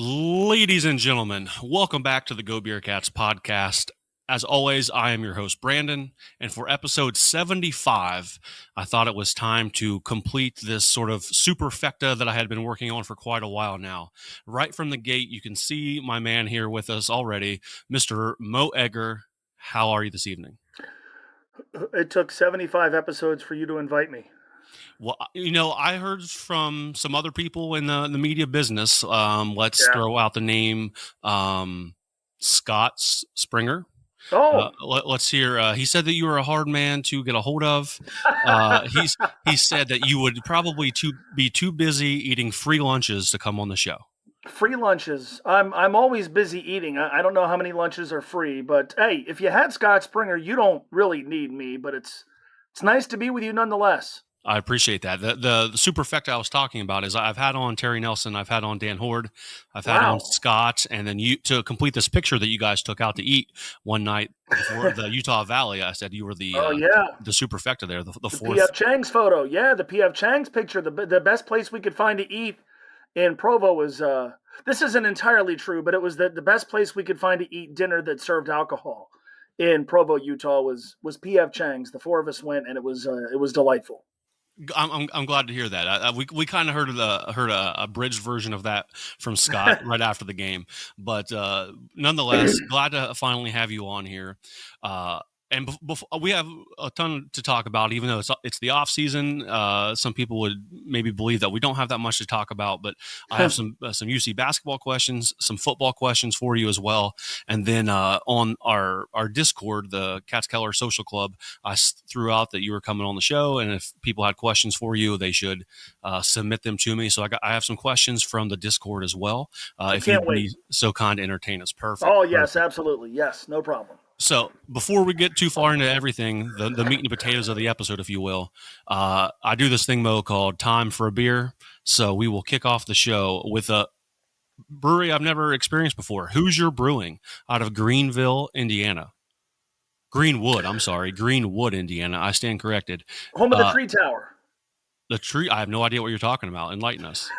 Ladies and gentlemen, welcome back to the GoBeercats Podcast. As always, I am your host, Brandon, and for episode 75, I thought it was time to complete this sort of superfecta that I had been working on for quite a while now. Right from the gate, you can see my man here with us already, Mr. Mo Egger. How are you this evening? It took 75 episodes for you to invite me. Well, I heard from some other people in the media business. Let's Yeah. throw out the name Scott Springer. Oh, Let's hear. He said that you were a hard man to get a hold of. He said that you would probably be too busy eating free lunches to come on the show. free lunches. I'm always busy eating. I don't know how many lunches are free, but hey, if you had Scott Springer, you don't really need me. But it's nice to be with you nonetheless. I appreciate that. The superfecta I was talking about is I've had on Terry Nelson, I've had on Dan Hoard, I've had on Wow. Scott, and then you to complete this picture that you guys took out to eat one night before the Utah Valley. I said you were the Oh yeah, superfecta there, the the fourth. P.F. Chang's photo. Yeah, the P.F. Chang's picture. The best place we could find to eat in Provo was. This isn't entirely true, but it was the best place we could find to eat dinner that served alcohol in Provo, Utah. Was P.F. Chang's. The four of us went, and it was delightful. I'm glad to hear that. We kind of heard a abridged version of that from Scott right after the game, but nonetheless, glad to finally have you on here. And before, we have a ton to talk about, even though it's the off season. Some people would maybe believe that we don't have that much to talk about, but I have some UC basketball questions, some football questions for you as well, and then on our Discord, the Catskeller Social Club, I threw out that you were coming on the show, and if people had questions for you, they should submit them to me. So I have some questions from the Discord as well. If you'd be so kind to entertain us, perfect. Oh yes, absolutely, yes, no problem. So before we get too far into everything, the meat and potatoes of the episode, if you will, I do this thing, Mo, called Time for a Beer. So we will kick off the show with a brewery I've never experienced before, Hoosier Brewing out of Greenwood, Indiana, Indiana. I stand corrected. Home of the Tree Tower. The tree, I have no idea what you're talking about. Enlighten us.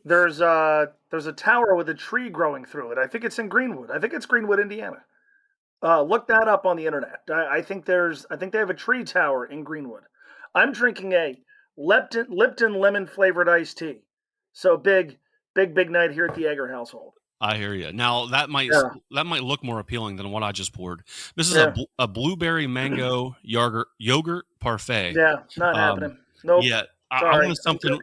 There's a tower with a tree growing through it. I think it's in Greenwood. I think it's Greenwood, Indiana. Look that up on the internet. I think they have a tree tower in Greenwood. I'm drinking a Lipton lemon flavored iced tea. So big night here at the Egger household. I hear you. Now that might look more appealing than what I just poured. This is a blueberry mango yogurt parfait. Yeah, not happening. Nope. Yeah, I wanted something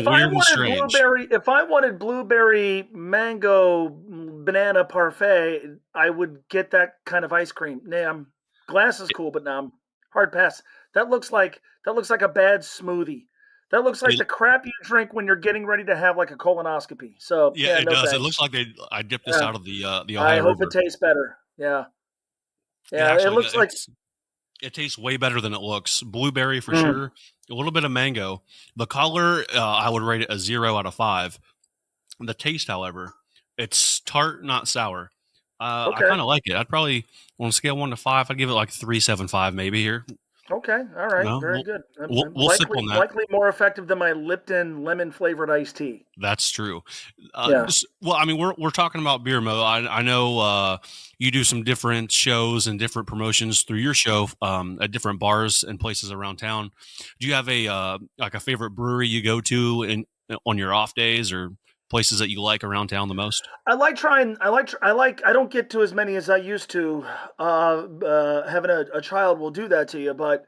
weird and strange. If I wanted blueberry mango banana parfait, I would get that kind of ice cream. Glass is cool, but I'm hard pass. That looks like a bad smoothie. That looks like the crap you drink when you're getting ready to have like a colonoscopy. So yeah, it does. Thanks. It looks like I dipped this out of the Ohio I hope River. it tastes better. Yeah. It looks like it tastes way better than it looks. Blueberry for sure. A little bit of mango. The color, I would rate it a 0 out of 5. The taste, however, it's tart, not sour. I kind of like it. I'd probably, on a scale 1 to 5, I'd give it like 3.75 maybe here. Okay, all right, very good. We'll sip on that. Likely more effective than my Lipton lemon flavored iced tea. That's true. Well, I mean, we're talking about beer, Mo. I know you do some different shows and different promotions through your show at different bars and places around town. Do you have a favorite brewery you go to on your off days, or places that you like around town the most? I don't get to as many as I used to. Having a child will do that to you, but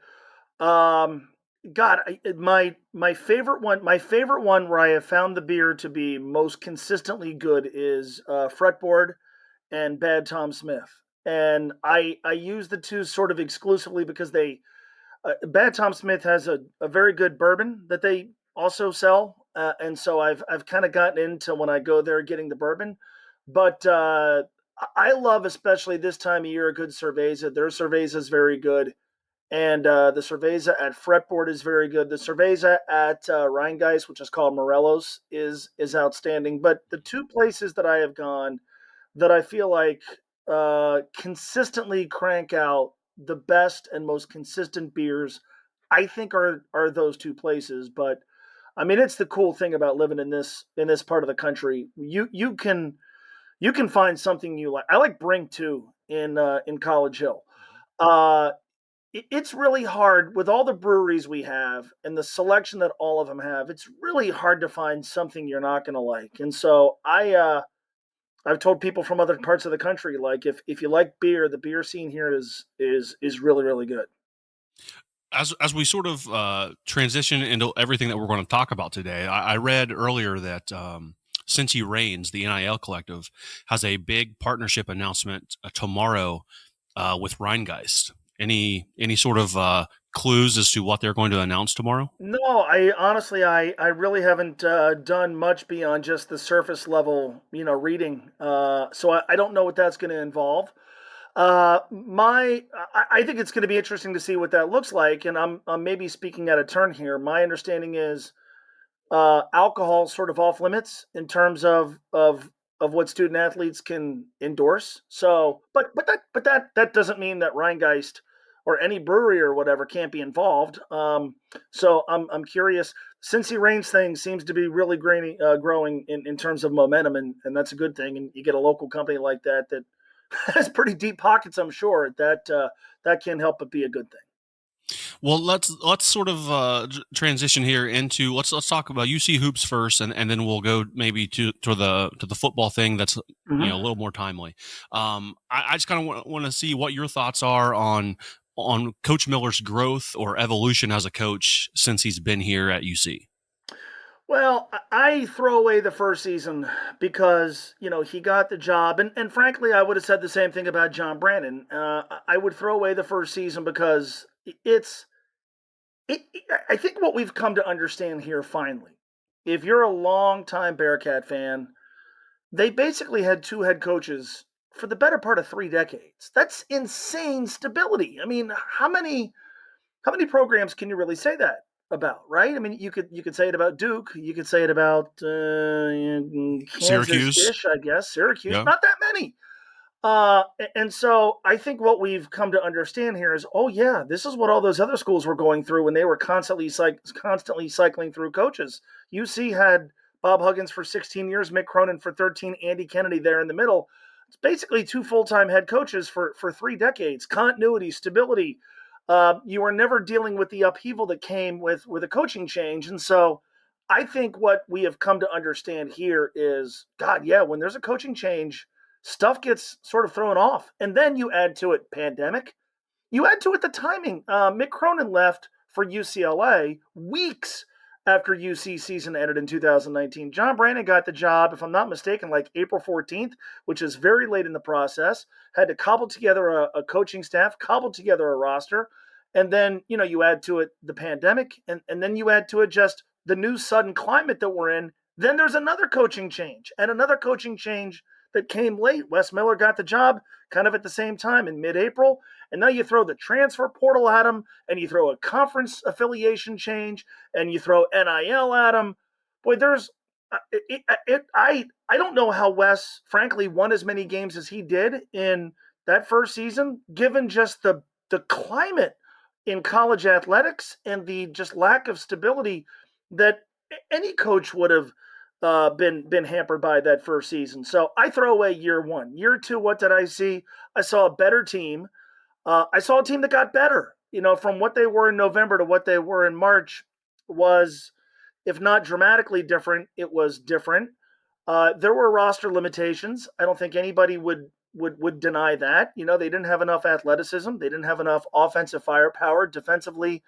God, my favorite one where I have found the beer to be most consistently good is Fretboard and Bad Tom Smith, and I use the two sort of exclusively because Bad Tom Smith has a very good bourbon that they also sell. And so I've kind of gotten into, when I go there, getting the bourbon. But I love, especially this time of year, a good cerveza. Their cerveza is very good. And the cerveza at Fretboard is very good. The cerveza at Rheingeist, which is called Morelos, is outstanding. But the two places that I have gone that I feel like consistently crank out the best and most consistent beers, I think are those two places. But I mean, it's the cool thing about living in this part of the country. You can find something you like. I like Brink too in College Hill. Uh, it's really hard with all the breweries we have and the selection that all of them have. It's really hard to find something you're not going to like. And so I've told people from other parts of the country, like if you like beer, the beer scene here is really really good. As we sort of transition into everything that we're going to talk about today, I read earlier that Cincy Reigns, the NIL collective, has a big partnership announcement tomorrow with Rheingeist. Any sort of clues as to what they're going to announce tomorrow? No, I really haven't done much beyond just the surface level, reading. So I don't know what that's going to involve. I think it's going to be interesting to see what that looks like, and I'm maybe speaking out of turn here. My understanding is alcohol sort of off limits in terms of what student athletes can endorse. So, but that doesn't mean that Rheingeist or any brewery or whatever can't be involved. So I'm curious. Cincy Reigns thing seems to be really growing in terms of momentum, and that's a good thing. And you get a local company like that that has pretty deep pockets. I'm sure that can't help but be a good thing. Well, let's sort of transition here into let's talk about UC hoops first, and then we'll go maybe to the football thing that's a little more timely. I just kind of want to see what your thoughts are on Coach Miller's growth or evolution as a coach since he's been here at UC. Well, I throw away the first season because he got the job, and frankly, I would have said the same thing about John Brandon. I would throw away the first season because it's it. I think what we've come to understand here finally, if you're a longtime Bearcat fan, they basically had two head coaches for the better part of 3 decades. That's insane stability. I mean, how many programs can you really say that about, right? I mean, you could say it about Duke, you could say it about Syracuse, Kansas-ish, I guess, Syracuse. yeah. Not that many. And so I think what we've come to understand here is, oh yeah, this is what all those other schools were going through when they were constantly cycling through coaches. UC had Bob Huggins for 16 years, Mick Cronin for 13, Andy Kennedy there in the middle. It's basically two full-time head coaches for 3 decades. Continuity, stability. You were never dealing with the upheaval that came with a coaching change, and so I think what we have come to understand here is, God, yeah, when there's a coaching change, stuff gets sort of thrown off. And then you add to it pandemic. You add to it the timing. Mick Cronin left for UCLA weeks after UC season ended in 2019. John Brandon got the job, if I'm not mistaken, like April 14th, which is very late in the process. Had to cobble together a coaching staff, cobble together a roster. And then, you add to it the pandemic, and then you add to it just the new sudden climate that we're in. Then there's another coaching change and another coaching change that came late. Wes Miller got the job kind of at the same time in mid-April. And now you throw the transfer portal at him, and you throw a conference affiliation change, and you throw NIL at him. Boy, there's I don't know how Wes, frankly, won as many games as he did in that first season, given just the climate in college athletics and the just lack of stability that any coach would have been hampered by that first season. So I throw away year one. Year two, what did I see? I saw a better team. I saw a team that got better. From what they were in November to what they were in March was, if not dramatically different, it was different. There were roster limitations. I don't think anybody would deny that. They didn't have enough athleticism. They didn't have enough offensive firepower. Defensively,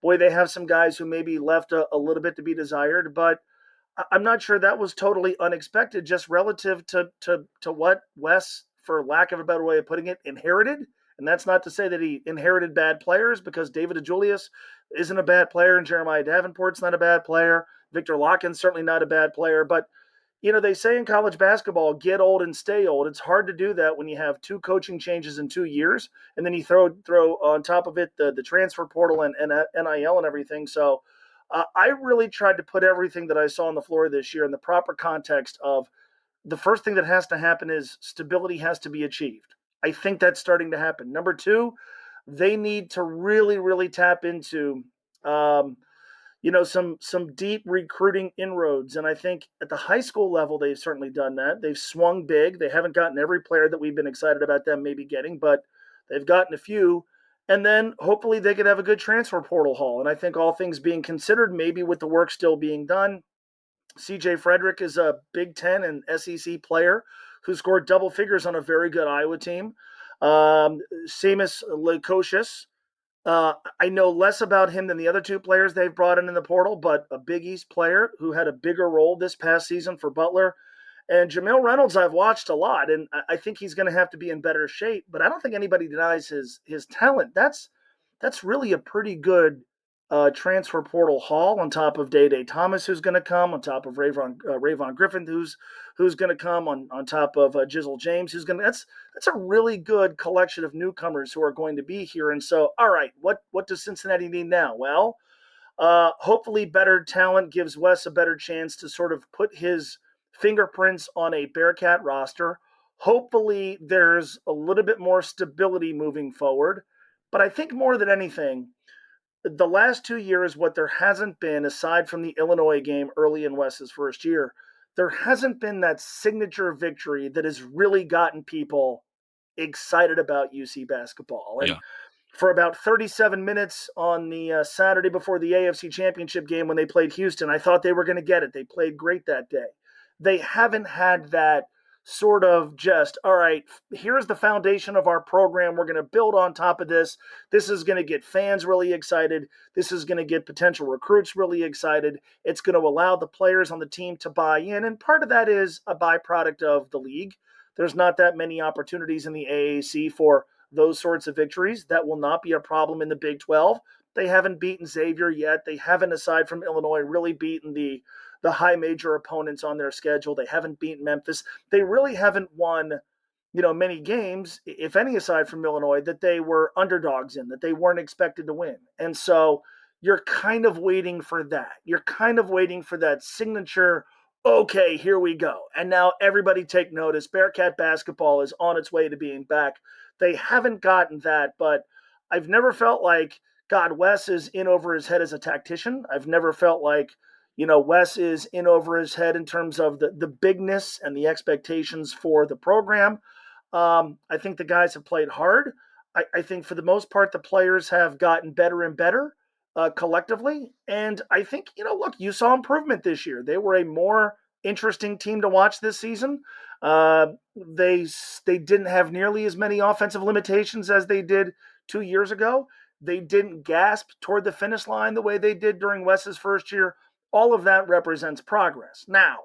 boy, they have some guys who maybe left a little bit to be desired, but I'm not sure that was totally unexpected, just relative to what Wes, for lack of a better way of putting it, inherited. And that's not to say that he inherited bad players, because David DeJulius isn't a bad player, and Jeremiah Davenport's not a bad player. Victor Locken's certainly not a bad player. But, they say in college basketball, get old and stay old. It's hard to do that when you have two coaching changes in 2 years, and then you throw on top of it the transfer portal and NIL and everything. So I really tried to put everything that I saw on the floor this year in the proper context of, the first thing that has to happen is stability has to be achieved. I think that's starting to happen. Number two, they need to really, really tap into, some deep recruiting inroads. And I think at the high school level, they've certainly done that. They've swung big. They haven't gotten every player that we've been excited about them maybe getting, but they've gotten a few. And then hopefully they could have a good transfer portal haul. And I think all things being considered, maybe with the work still being done, CJ Frederick is a Big Ten and SEC player who scored double figures on a very good Iowa team. Seamus Lukosius, I know less about him than the other two players they've brought in the portal, but a Big East player who had a bigger role this past season for Butler. And Jamil Reynolds, I've watched a lot, and I think he's going to have to be in better shape. But I don't think anybody denies his talent. That's really a pretty good transfer portal haul. On top of Day Thomas, who's going to come, on top of Rayvon Griffin, who's going to come, on top of Jizzle James, who's going to. That's a really good collection of newcomers who are going to be here. And so, all right, what does Cincinnati need now? Well, hopefully, better talent gives Wes a better chance to sort of put his fingerprints on a Bearcat roster. Hopefully, there's a little bit more stability moving forward. But I think more than anything, the last 2 years, what there hasn't been, aside from the Illinois game early in Wes's first year, there hasn't been that signature victory that has really gotten people excited about UC basketball. And Yeah. for about 37 minutes on the Saturday before the AFC Championship game when they played Houston, I thought they were going to get it. They played great that day. They haven't had that sort of just, all right, here's the foundation of our program. We're going to build on top of this. This is going to get fans really excited. This is going to get potential recruits really excited. It's going to allow the players on the team to buy in. And part of that is a byproduct of the league. There's not that many opportunities in the AAC for those sorts of victories. That will not be a problem in the Big 12. They haven't beaten Xavier yet. They haven't, aside from Illinois, really beaten the high major opponents on their schedule. They haven't beaten Memphis. They really haven't won, many games, if any, aside from Illinois, that they were underdogs in, that they weren't expected to win. And so you're kind of waiting for that. You're kind of waiting for that signature, okay, here we go. And now everybody take notice. Bearcat basketball is on its way to being back. They haven't gotten that, but I've never felt like, God, Wes is in over his head as a tactician. I've never felt like, Wes is in over his head in terms of the bigness and the expectations for the program. I think the guys have played hard. I think for the most part, the players have gotten better and better collectively. And I think, look, you saw improvement this year. They were a more interesting team to watch this season. They didn't have nearly as many offensive limitations as they did 2 years ago. They didn't gasp toward the finish line the way they did during Wes's first year. All of that represents progress. Now,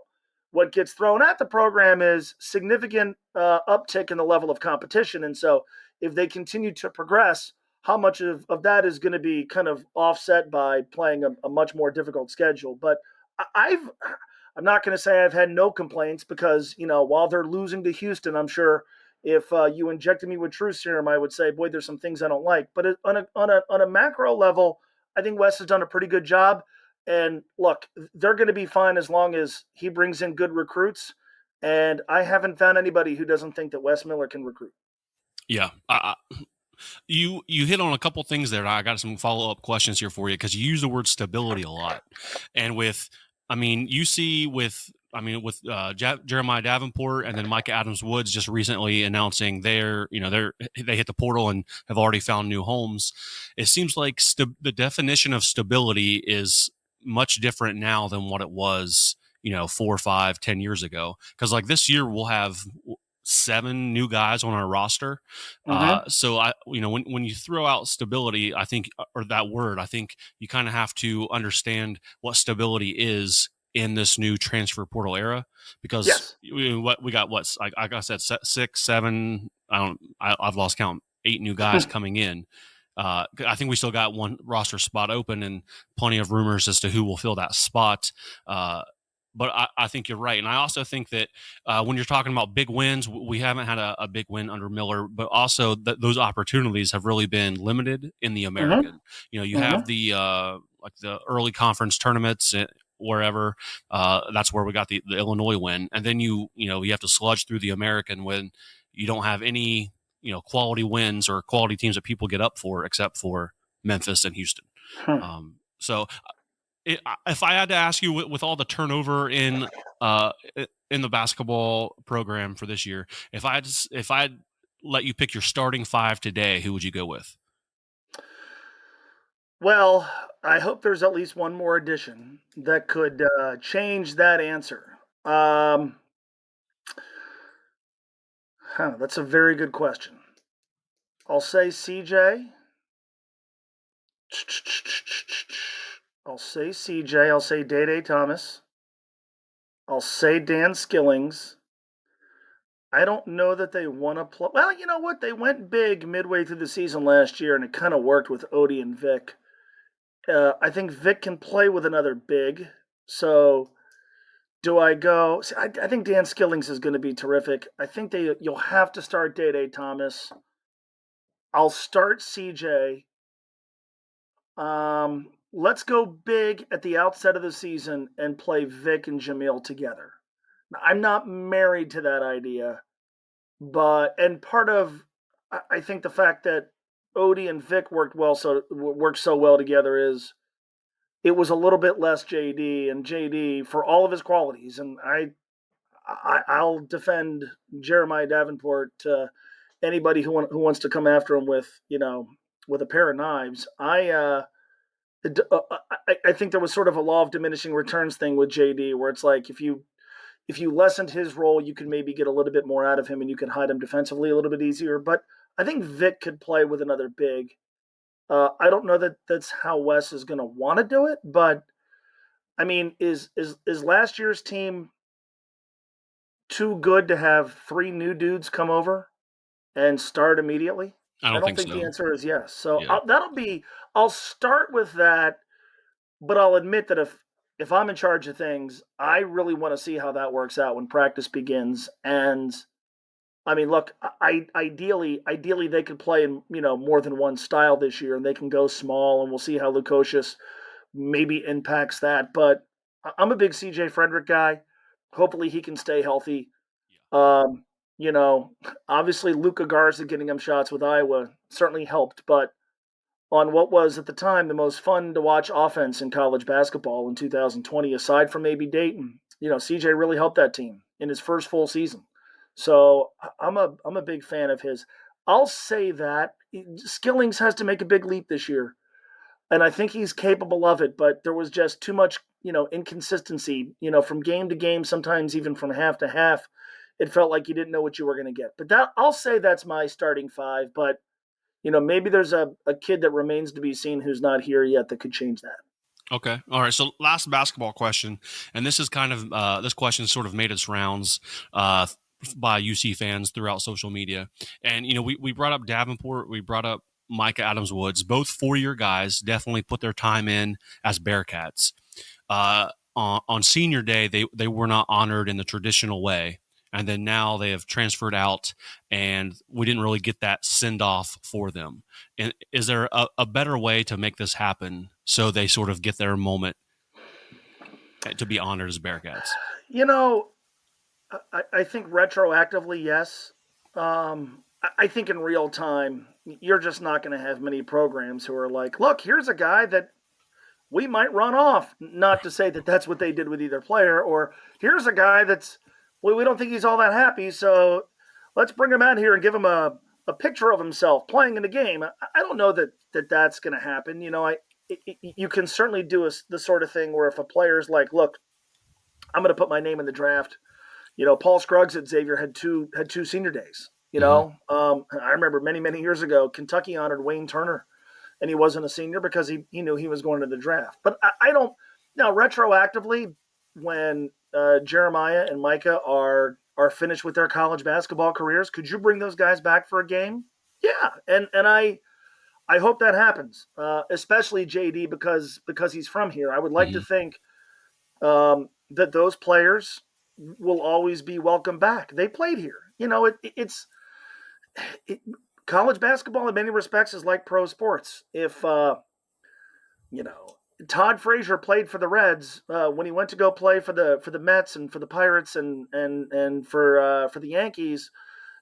what gets thrown at the program is significant uptick in the level of competition. And so if they continue to progress, how much of that is going to be kind of offset by playing a much more difficult schedule? But I'm not going to say I've had no complaints because, while they're losing to Houston, I'm sure if you injected me with truth serum, I would say, boy, there's some things I don't like. But on a macro level, I think Wes has done a pretty good job. And look, they're going to be fine as long as he brings in good recruits. And I haven't found anybody who doesn't think that Wes Miller can recruit. Yeah. You hit on a couple things there. I got some follow-up questions here for you because you use the word stability a lot. And you see with Jeremiah Davenport and then Micah Adams Woods just recently announcing they hit the portal and have already found new homes. It seems like the definition of stability is much different now than what it was, 4, 5, 10 years ago. Because like this year we'll have 7 new guys on our roster. So when you throw out stability, I think, or that word, I think you kind of have to understand what stability is in this new transfer portal era, because Yes. we got like I said, 6, 7, I've lost count, 8 new guys coming in. I think we still got one roster spot open and plenty of rumors as to who will fill that spot. But I think you're right. And I also think that when you're talking about big wins, we haven't had a big win under Miller, but also those opportunities have really been limited in the American. You have the the early conference tournaments wherever. That's where we got the Illinois win. And then you have to sludge through the American when you don't have any quality wins or quality teams that people get up for except for Memphis and Houston. So if I had to ask you with all the turnover uh in the basketball program for this year, if I'd let you pick your starting five today, who would you go with? Well, I hope there's at least one more addition that could change that answer. That's a very good question. I'll say CJ. I'll say CJ. I'll say Day Day Thomas. I'll say Dan Skillings. I don't know that they want to play. Well, you know what? They went big midway through the season last year, and it kind of worked with Odie and Vic. I think Vic can play with another big. So do I go? See, I think Dan Skillings is going to be terrific. I think you'll have to start Day Day Thomas. I'll start CJ. Let's go big at the outset of the season and play Vic and Jamil together. Now, I'm not married to that idea, and part of I think the fact that Odie and Vic worked so well together is it was a little bit less JD, and JD for all of his qualities, and I'll defend Jeremiah Davenport to anybody who wants to come after him with a pair of knives. I think there was sort of a law of diminishing returns thing with JD, where it's like if you lessened his role, you could maybe get a little bit more out of him, and you could hide him defensively a little bit easier. But I think Vic could play with another big. I don't know that that's how Wes is going to want to do it, but I mean, is last year's team too good to have three new dudes come over and start immediately? I I don't don't think think the so. answer is yes. So Yeah. I'll start with that, but I'll admit that if I'm in charge of things, I really want to see how that works out when practice begins. And I mean, look, ideally they could play in more than one style this year, and they can go small, and we'll see how Lukosius maybe impacts that. But I'm a big CJ Frederick guy. Hopefully, he can stay healthy. Um, you know, Obviously Luka Garza getting him shots with Iowa certainly helped, but on what was at the time the most fun to watch offense in college basketball in 2020, aside from maybe Dayton, CJ really helped that team in his first full season. So I'm a big fan of his. I'll say that Skillings has to make a big leap this year, and I think he's capable of it. But there was just too much, inconsistency, from game to game, sometimes even from half to half. It felt like you didn't know what you were going to get. But I'll say that's my starting five. But maybe there's a kid that remains to be seen who's not here yet that could change that. Okay. All right. So last basketball question, and this is kind of this question sort of made its rounds by UC fans throughout social media, and we brought up Davenport, we brought up Micah Adams Woods, both 4-year guys, definitely put their time in as Bearcats. On senior day, they were not honored in the traditional way. And then now they have transferred out, and we didn't really get that send off for them. And is there a better way to make this happen so they sort of get their moment to be honored as Bearcats? You know, I think retroactively, yes. I think in real time, you're just not going to have many programs who are like, look, here's a guy that we might run off. Not to say that that's what they did with either player, or here's a guy we don't think he's all that happy, so let's bring him out here and give him a picture of himself playing in the game. I don't know that's going to happen. You can certainly do the sort of thing where if a player's like, look, I'm going to put my name in the draft. Paul Scruggs at Xavier had two senior days. I remember many years ago, Kentucky honored Wayne Turner, and he wasn't a senior because he knew he was going to the draft. But I don't now retroactively when Jeremiah and Micah are finished with their college basketball careers, could you bring those guys back for a game? Yeah, and I hope that happens, especially JD because he's from here. I would like to Mm-hmm. think that those players will always be welcome back. They played here. It's college basketball in many respects is like pro sports. If you know Todd Frazier played for the Reds when he went to go play for the Mets and for the Pirates and for the Yankees.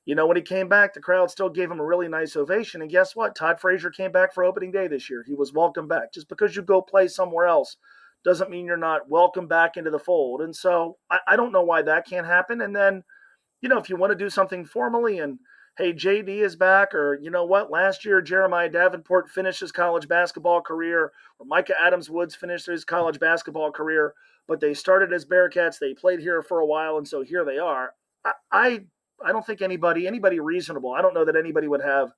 When he came back, the crowd still gave him a really nice ovation. And guess what? Todd Frazier came back for opening day this year. He was welcomed back. Just because you go play somewhere else doesn't mean you're not welcome back into the fold. And so I don't know why that can't happen. And then, if you want to do something formally and, hey, JD is back, or you know what, last year Jeremiah Davenport finished his college basketball career, or Micah Adams Woods finished his college basketball career, but they started as Bearcats, they played here for a while, and so here they are. I don't think anybody reasonable, I don't know that anybody would have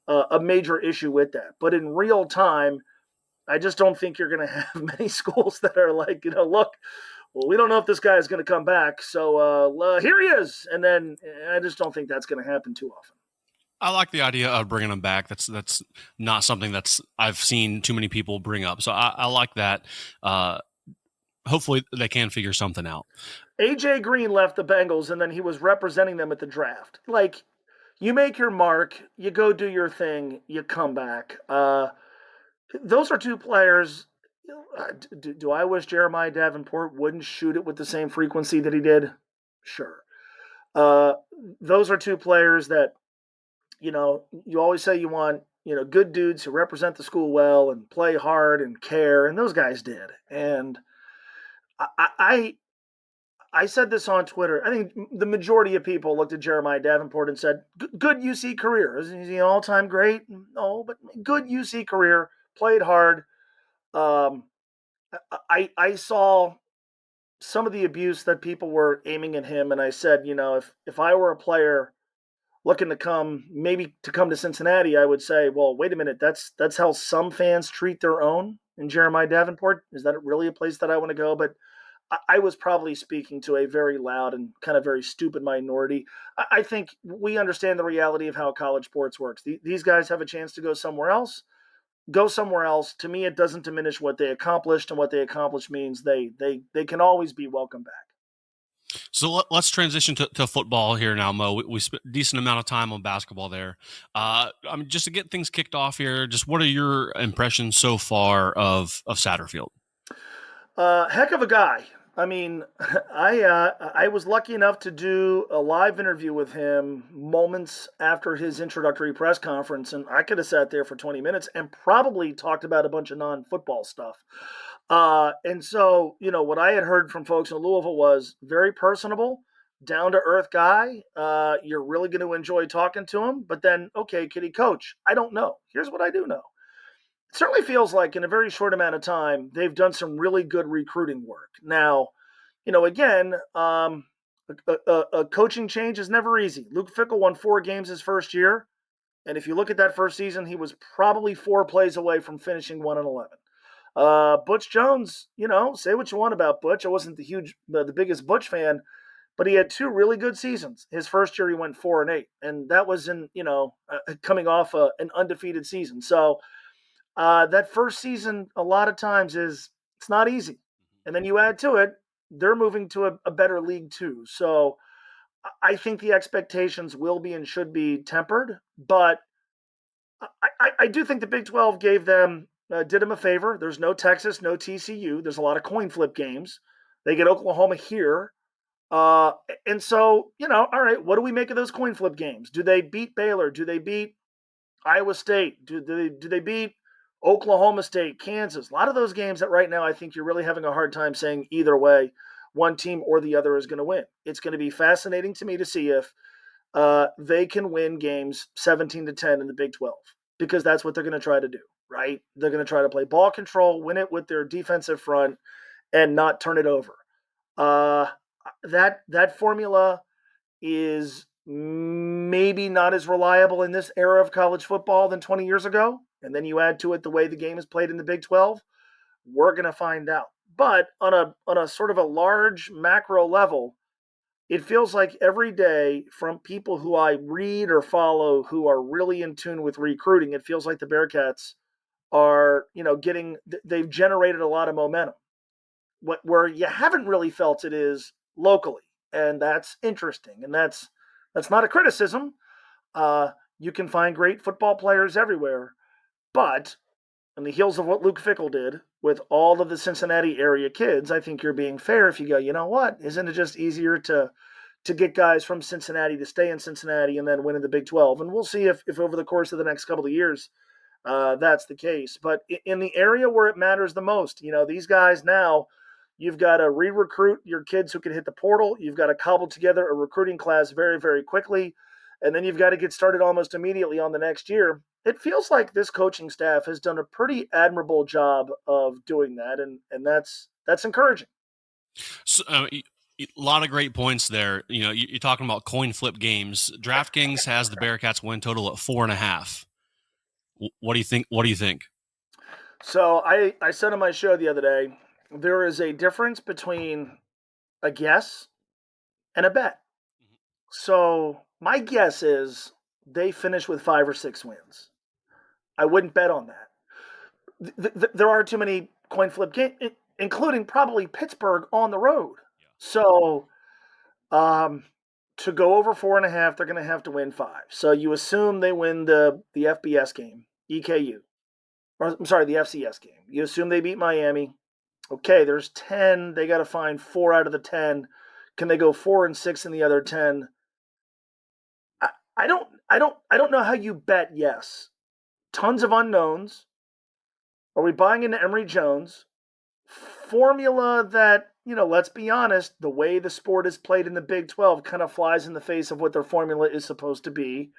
a major issue with that. But in real time, I just don't think you're going to have many schools that are like, look, well, we don't know if this guy is going to come back, so here he is. And then I just don't think that's going to happen too often. I like the idea of bringing him back. That's not something I've seen too many people bring up. So I like that. Hopefully they can figure something out. AJ Green left the Bengals, and then he was representing them at the draft. Like, you make your mark, you go do your thing, you come back. Those are two players. Do I wish Jeremiah Davenport wouldn't shoot it with the same frequency that he did? Sure. Those are two players that, you always say you want, good dudes who represent the school well and play hard and care, and those guys did. And I said this on Twitter. I think the majority of people looked at Jeremiah Davenport and said, good UC career. Is he an all-time great? No, but good UC career. Played hard. I saw some of the abuse that people were aiming at him, and I said, if I were a player looking to come to Cincinnati, I would say, well, wait a minute, that's how some fans treat their own. In Jeremiah Davenport, is that really a place that I want to go? But I was probably speaking to a very loud and kind of very stupid minority. I think we understand the reality of how college sports works. These guys have a chance to go somewhere else. Go somewhere else. To me, it doesn't diminish what they accomplished, and what they accomplished means they can always be welcome back. So let's transition to football here now, Mo. We spent a decent amount of time on basketball there. Just to get things kicked off here, just what are your impressions so far of Satterfield? Heck of a guy. I mean, I was lucky enough to do a live interview with him moments after his introductory press conference, and I could have sat there for 20 minutes and probably talked about a bunch of non-football stuff. And so, what I had heard from folks in Louisville was very personable, down-to-earth guy. You're really going to enjoy talking to him. But then, okay, can he coach? I don't know. Here's what I do know. It certainly feels like in a very short amount of time, they've done some really good recruiting work. Now, again, a coaching change is never easy. Luke Fickell won 4 games his first year. And if you look at that first season, he was probably 4 plays away from finishing 1-11. Butch Jones, say what you want about Butch. I wasn't the biggest Butch fan, but he had 2 really good seasons. His first year, he went 4-8. And that was coming off an undefeated season. So, that first season, a lot of times it's not easy. And then you add to it, they're moving to a better league too. So I think the expectations will be and should be tempered, but I do think the Big 12 did them a favor. There's no Texas, no TCU. There's a lot of coin flip games. They get Oklahoma here. And so, all right, what do we make of those coin flip games? Do they beat Baylor? Do they beat Iowa State? Do they beat Oklahoma State, Kansas? A lot of those games that right now I think you're really having a hard time saying either way, one team or the other is going to win. It's going to be fascinating to me to see if they can win games 17-10 in the Big 12, because that's what they're going to try to do, right? They're going to try to play ball control, win it with their defensive front, and not turn it over. That formula is maybe not as reliable in this era of college football than 20 years ago. And then you add to it the way the game is played in the Big 12, we're going to find out. But on a sort of a large macro level, it feels like every day from people who I read or follow who are really in tune with recruiting, it feels like the Bearcats are, they've generated a lot of momentum. Where you haven't really felt it is locally. And that's interesting. And that's not a criticism. You can find great football players everywhere. But on the heels of what Luke Fickell did with all of the Cincinnati area kids, I think you're being fair if you go, you know what? Isn't it just easier to get guys from Cincinnati to stay in Cincinnati and then win in the Big 12? And we'll see if over the course of the next couple of years that's the case. But in the area where it matters the most, these guys now, you've got to re-recruit your kids who can hit the portal. You've got to cobble together a recruiting class very, very quickly. And then you've got to get started almost immediately on the next year. It feels like this coaching staff has done a pretty admirable job of doing that, and that's encouraging. So, a lot of great points there. You're talking about coin flip games. DraftKings has the Bearcats win total at 4.5. What do you think? What do you think? So I said on my show the other day, there is a difference between a guess and a bet. So my guess is they finish with 5 or 6 wins. I wouldn't bet on that. There are too many coin flip games, including probably Pittsburgh on the road. So to go over 4.5, they're going to have to win 5. So you assume they win the FBS game, EKU. Or, I'm sorry, the FCS game. You assume they beat Miami. Okay, there's 10. They got to find 4 out of the 10. Can they go 4 and 6 in the other 10? I don't know how you bet yes. Tons of unknowns. Are we buying into Emory Jones? Formula that, let's be honest, the way the sport is played in the Big 12 kind of flies in the face of what their formula is supposed to be.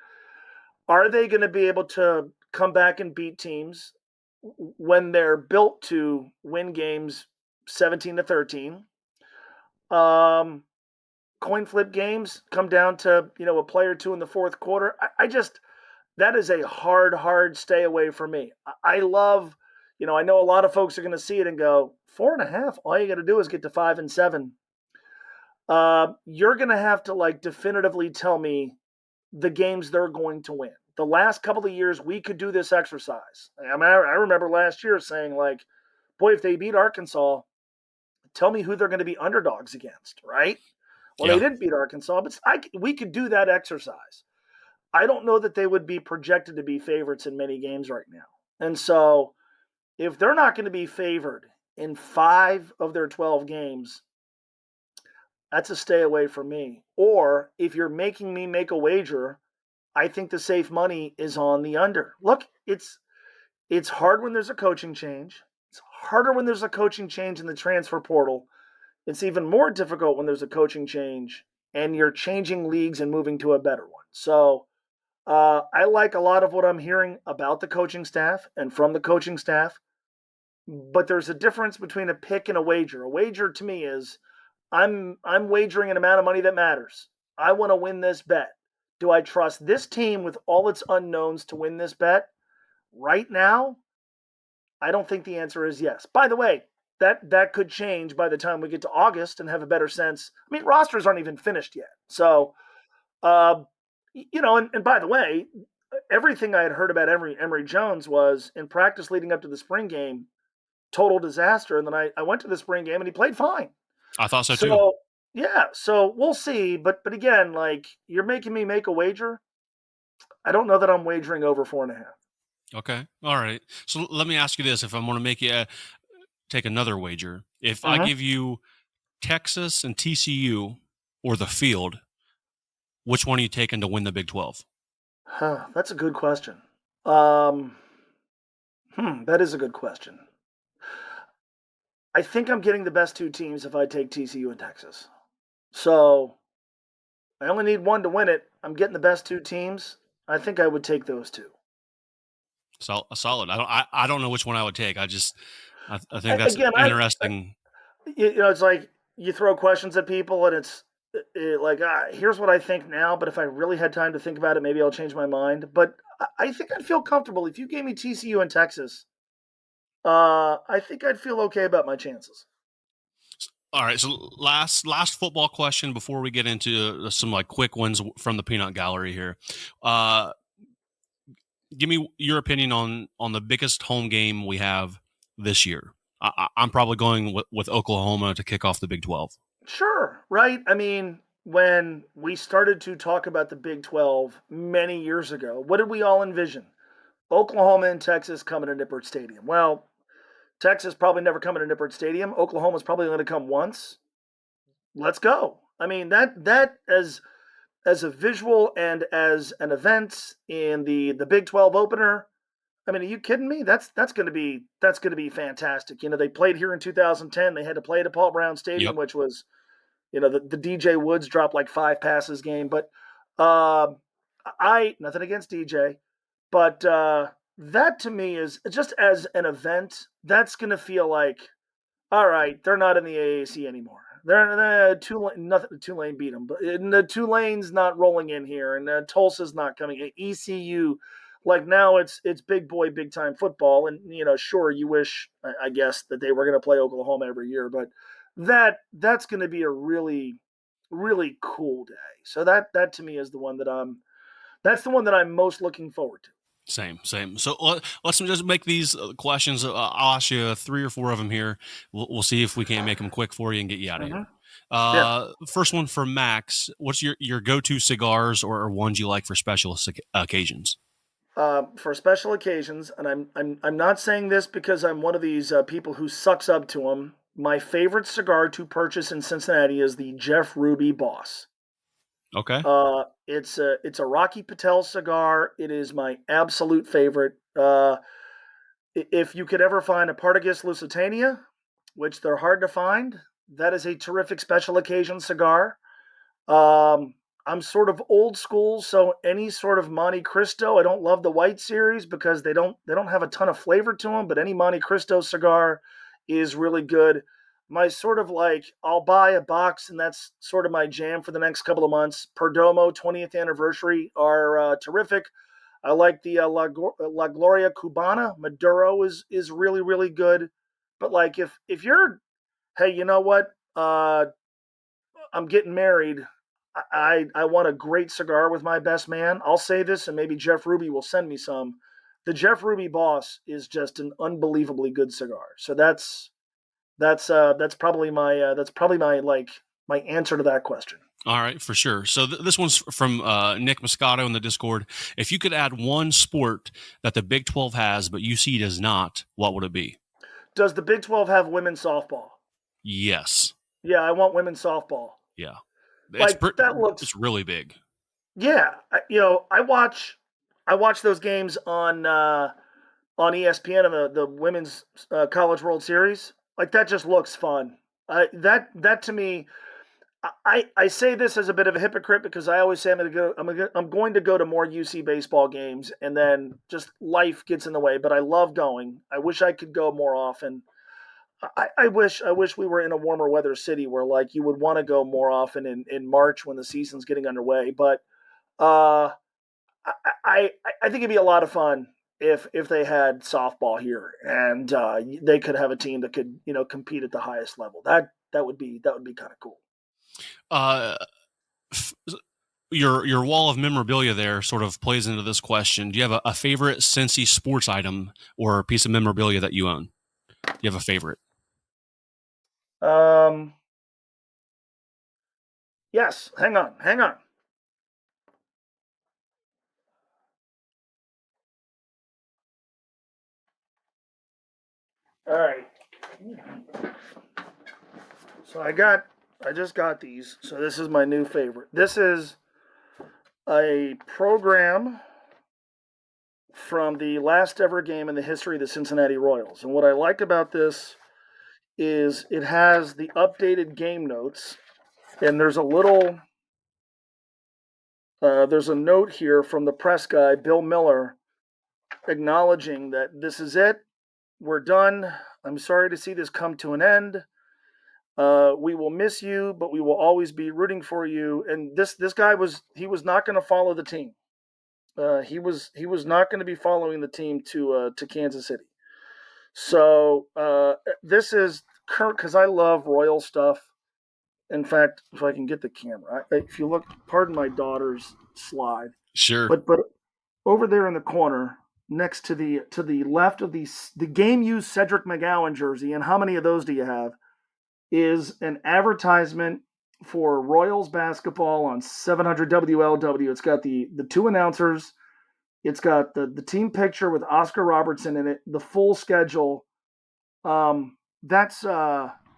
Are they going to be able to come back and beat teams when they're built to win games 17-13? Coin flip games come down to, a play or two in the fourth quarter. That is a hard stay away for me. I love, I know a lot of folks are going to see it and go, 4.5, all you got to do is get to 5 and 7. You're going to have to definitively tell me the games they're going to win. The last couple of years, we could do this exercise. I remember last year saying boy, if they beat Arkansas, tell me who they're going to be underdogs against, right? Well, They didn't beat Arkansas, but we could do that exercise. I don't know that they would be projected to be favorites in many games right now. And so if they're not going to be favored in 5 of their 12 games, that's a stay away from me. Or if you're making me make a wager, I think the safe money is on the under. Look, it's hard when there's a coaching change. It's harder when there's a coaching change in the transfer portal. It's even more difficult when there's a coaching change and you're changing leagues and moving to a better one. So I like a lot of what I'm hearing about the coaching staff and from the coaching staff. But there's a difference between a pick and a wager. A wager to me is I'm wagering an amount of money that matters. I want to win this bet. Do I trust this team with all its unknowns to win this bet? Right now, I don't think the answer is yes. By the way, that could change by the time we get to August and have a better sense. I mean, rosters aren't even finished yet. So, and by the way, everything I had heard about Emory Jones was in practice leading up to the spring game, total disaster. And then I went to the spring game and he played fine. I thought so too. Yeah, so we'll see. But again, you're making me make a wager. I don't know that I'm wagering over 4.5. Okay. All right. So let me ask you this. If I'm going to make you take another wager, if I give you Texas and TCU or the field, which one are you taking to win the Big 12? That's a good question. That is a good question. I think I'm getting the best 2 teams if I take TCU and Texas. So I only need one to win it. I'm getting the best 2 teams. I think I would take those 2. Solid. I don't know which one I would take. I think that's interesting. It's like you throw questions at people and it's here's what I think now, but if I really had time to think about it, maybe I'll change my mind. But I think I'd feel comfortable if you gave me TCU and Texas. I think I'd feel okay about my chances. All right. So last football question before we get into some quick ones from the peanut gallery here. Give me your opinion on the biggest home game we have this year. I'm probably going with Oklahoma to kick off the Big 12. Sure. Right. I mean, when we started to talk about the Big 12 many years ago, what did we all envision? Oklahoma and Texas coming to Nippert Stadium. Well, Texas probably never coming to Nippert Stadium. Oklahoma's probably going to come once. Let's go. I mean, that as a visual and as an event in the Big 12 opener, I mean, are you kidding me? That's going to be fantastic. You know, they played here in 2010. They had to play at Paul Brown Stadium, Yep. which was, you know, the DJ Woods dropped like 5 passes game. But um, I nothing against DJ, but that to me is just as an event. That's going to feel like, all right, they're not in the AAC anymore. They're Tulane beat them, but the Tulane's not rolling in here, and Tulsa's not coming. ECU, like now it's big boy, big time football, and you know, sure, you wish, I guess, that they were going to play Oklahoma every year, but that's going to be a really, really cool day. So that to me is that's the one that I'm most looking forward to. Same. So let's just make these questions. I'll ask you 3 or 4 of them here. We'll see if we can't make them quick for you and get you out of Mm-hmm. here. Yeah. First one for Max. What's your go-to cigars or ones you like for special occasions? For special occasions, and I'm not saying this because I'm one of these people who sucks up to them. My favorite cigar to purchase in Cincinnati is the Jeff Ruby Boss. Okay. It's a Rocky Patel cigar. It is my absolute favorite. If you could ever find a Partagas Lusitania, which they're hard to find, that is a terrific special occasion cigar. Um, I'm sort of old school, so any sort of Monte Cristo. I don't love the white series because they don't have a ton of flavor to them. But any Monte Cristo cigar is really good. My sort of like I'll buy a box, and that's sort of my jam for the next couple of months. Perdomo 20th anniversary are terrific. I like the La Gloria Cubana Maduro is really really good. But like if you're hey, you know what? I'm getting married. I want a great cigar with my best man. I'll say this, and maybe Jeff Ruby will send me some. The Jeff Ruby Boss is just an unbelievably good cigar. So that's probably my like my answer to that question. All right, for sure. So this one's from Nick Moscato in the Discord. If you could add one sport that the Big 12 has but UC does not, what would it be? Does the Big 12 have women's softball? Yes. Yeah, I want women's softball. Yeah. Like that It's looks really big. yeah. I watch those games on ESPN of the women's college World Series. Like that just looks fun. That to me, I say this as a bit of a hypocrite because I always say I'm going to go to more UC baseball games, and then just life gets in the way. But I love going. I wish I could go more often. I wish we were in a warmer weather city where like you would want to go more often in March when the season's getting underway. But uh, I think it'd be a lot of fun if they had softball here and they could have a team that could compete at the highest level. That would be kind of cool. Uh, your wall of memorabilia there sort of plays into this question. Do you have a favorite Cincy sports item or piece of memorabilia that you own? Do you have a favorite? Um. Yes. Hang on. All right. So I just got these. So this is my new favorite. This is a program from the last ever game in the history of the Cincinnati Royals. And what I like about this is it has the updated game notes, and there's a note here from the press guy, Bill Miller, acknowledging that this is it. We're done. I'm sorry to see this come to an end. We will miss you, but we will always be rooting for you. And this guy was not going to follow the team. He was not going to be following the team to Kansas City. So this is current because I love Royal stuff. In fact, if I can get the camera, if you look, pardon my daughter's slide, Sure. but over there in the corner, next to the left of the game used Cedric McGowan jersey, and how many of those do you have? Is an advertisement for Royals basketball on 700 WLW. It's got the two announcers. It's got the team picture with Oscar Robertson in it, the full schedule.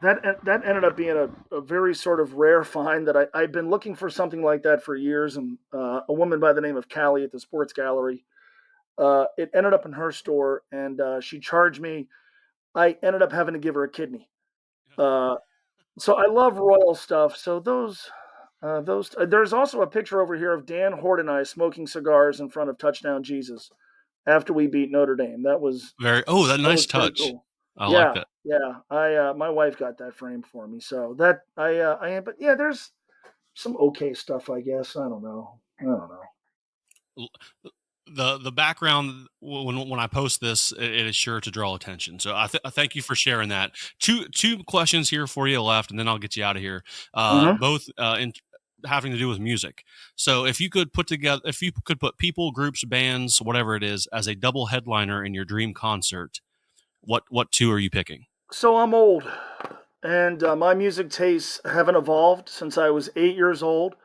That ended up being a very sort of rare find that I've been looking for something like that for years. And a woman by the name of Callie at the Sports Gallery It ended up in her store, and she charged me. I ended up having to give her a kidney. Uh, so I love royal stuff. So there's also a picture over here of Dan Hoard and I smoking cigars in front of Touchdown Jesus after we beat Notre Dame. That That nice was pretty touch. cool. I like Yeah, that. yeah. My wife got that framed for me. So that I am. But yeah, there's some okay stuff, I guess. I don't know. The background when I post this, it is sure to draw attention. So I thank you for sharing that. Two questions here for you left, and then I'll get you out of here. Hmm. Both in having to do with music. So if you could put people, groups, bands, whatever it is, as a double headliner in your dream concert, what two are you picking? So I'm old, and my music tastes haven't evolved since I was 8 years old.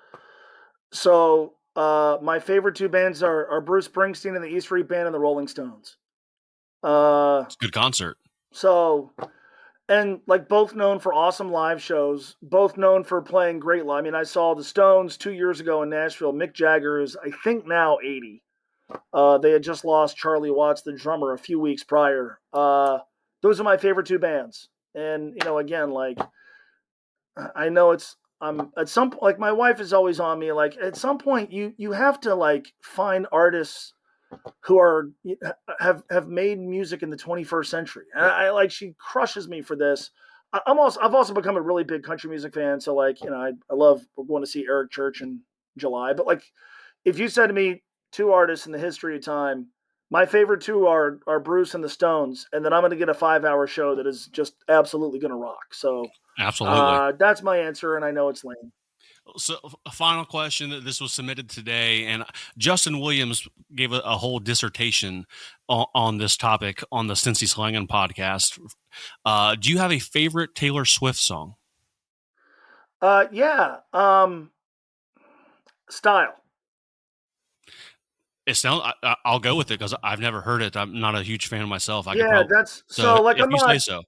So my favorite two bands are Bruce Springsteen and the E Street Band and the Rolling Stones. Uh, It's a good concert. so and like both known for awesome live shows, both known for playing great live. I mean, I saw the Stones 2 years ago in Nashville. Mick Jagger is, I think, now 80. They had just lost Charlie Watts, the drummer, a few weeks prior. Those are my favorite two bands. And again, like I know I'm at some like my wife is always on me. Like at some point, you have to like find artists who are have made music in the 21st century. And I like she crushes me for this. I've also become a really big country music fan. So like I love we're going to see Eric Church in July. But like if you said to me two artists in the history of time, my favorite two are Bruce and the Stones, and then I'm going to get a 5 hour show that is just absolutely going to rock. So Absolutely. that's my answer, and I know it's lame. So, a final question that this was submitted today, and Justin Williams gave a whole dissertation on this topic on the Cincy Slangin podcast. Do you have a favorite Taylor Swift song? Yeah. Style. It sounds. I'll go with it because I've never heard it. I'm not a huge fan myself. I could Yeah, probably. that's So so like if I'm you say not so,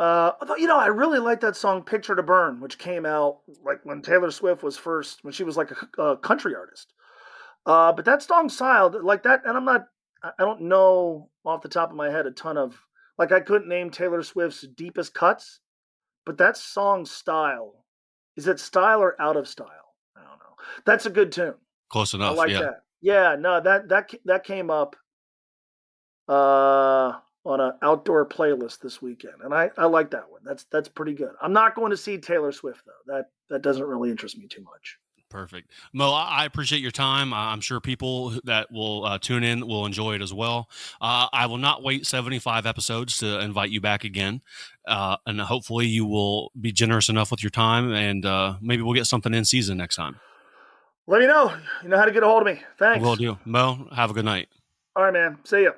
although I really like that song Picture to Burn, which came out like when Taylor Swift was first when she was like a country artist. But that song style like that and I don't know off the top of my head a ton of like I couldn't name Taylor Swift's deepest cuts, but that song style is it style or out of style? I don't know. That's a good tune. close I enough. like Yeah, that. Yeah, no, that came up on an outdoor playlist this weekend, and I like that one. That's pretty good. I'm not going to see Taylor Swift though. That doesn't really interest me too much. perfect. Mo, I appreciate your time. I'm sure people that will tune in will enjoy it as well. I will not wait 75 episodes to invite you back again. And hopefully you will be generous enough with your time and maybe we'll get something in season next time. Let me know. You know how to get a hold of me. Will Thanks. do. Mo, have a good night. All right, man. See ya.